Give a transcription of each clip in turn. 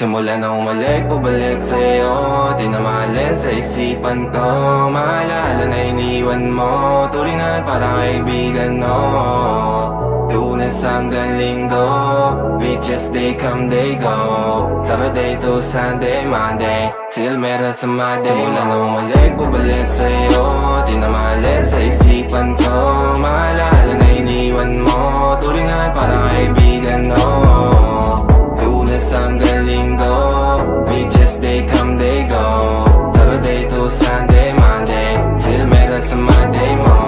Simula na umalik, bubalik sa'yo. Di na maalis sa isipan ko. Maalala na iniwan mo. Turingan parang kaibigan, no. Lunes hanggang Linggo, beaches they come they go. Saturday to Sunday, Monday, till meron sa Monday. Simula na umalik, bubalik sa'yo. Di na maalis sa isipan ko. Maalala na iniwan mo. Turingan parang kaibigan, no. Lunes hanggang Linggo, beaches they come they go. Saturday to Sunday, Monday, till meron sa Monday mo.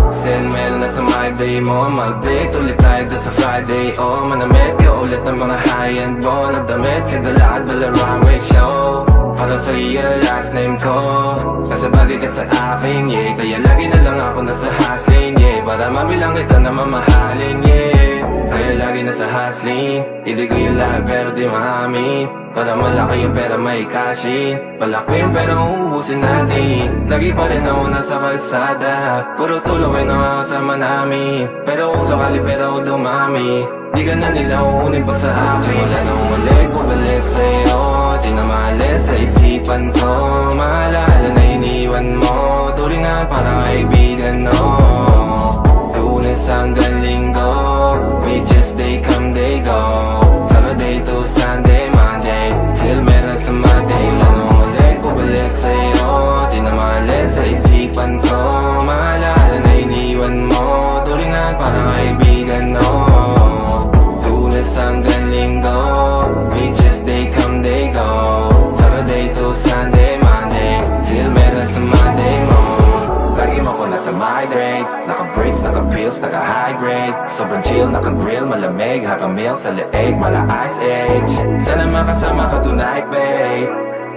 Sale meron na sa Monday mo. Mag-date ulit tayo doon sa Friday. Oh, manamit ka ulit ng mga high-end mo. Nadamit ka dala at bala runway show. Para sa iyo last name ko, kasi bagay ka sa akin, yeah. Kaya lagi na lang ako nasa hustling, yeah. Para mabilang kita na mamahalin, yeah. Kaya lagi nasa hustling. Hindi ko yung lahat pero di maamin. Para malaki yung pera may cashin. Palaki yung pera uubusin natin. Lagi pa rin ako nasa kalsada. Puro tulawin ang kasama namin. Pero kung sakali pera ko dumami, di ka na nila uunin pa sa akin. Simula na umalik, bubalik sa'yo. Di na maalis sa isipan ko. Maalala na iniwan mo. Turingan parang kaibigan, no. Lunes hanggang Linggo, beaches they come they go. Saturday to Sunday, Monday, till meron sa Monday. Lalo ulit, bubalik sa'yo. Di na maalis sa isipan ko. Maalala na iniwan mo. Turingan parang kaibigan, no. Lunes hanggang Linggo, beaches they come they go. Saturday to Sunday, Monday, till meron sa Monday mo. Lagi mo ko nasa migrate. Naka-breaks, naka-pills, naka-high grade. Sobrang chill, naka-grill, malamig. Half a meal sa leeg, mala ice age. Sana makasama ka tonight, babe.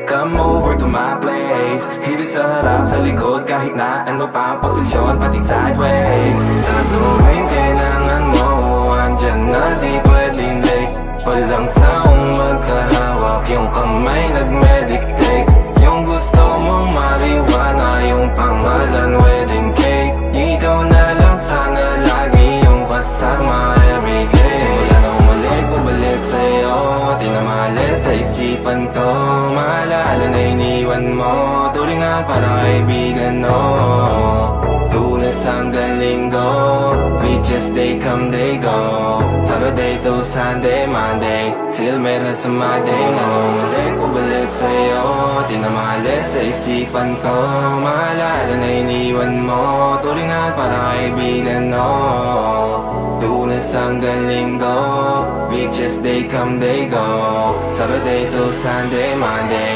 Come over to my place. Hirit sa harap, sa likod, kahit na ano pa ang posisyon, pati sideways. Sa tuwing kailangan mo, andyan na, di pwedeng late. Walang saong magkahawak, yung kamay nag-meditate. Yung gusto mong mariwana, yung pangalan wedding cake. Ikaw na lang sana lagi yung kasama everyday. Simula na umalik, bubalik sa'yo. Di na maalis sa isipan ko. Maalala na iniwan mo. Turingan parang kaibigan, no. Lunes hanggang Linggo, beaches they come they go. Saturday to Sunday, Monday, till meron sa Monday. Umalik, bubalik sa'yo. Di na maalis sa isipan ko. Maalala na iniwan mo. Turingan parang kaibigan, no. Lunes hanggang Linggo, beaches they come they go. Saturday to Sunday, Monday,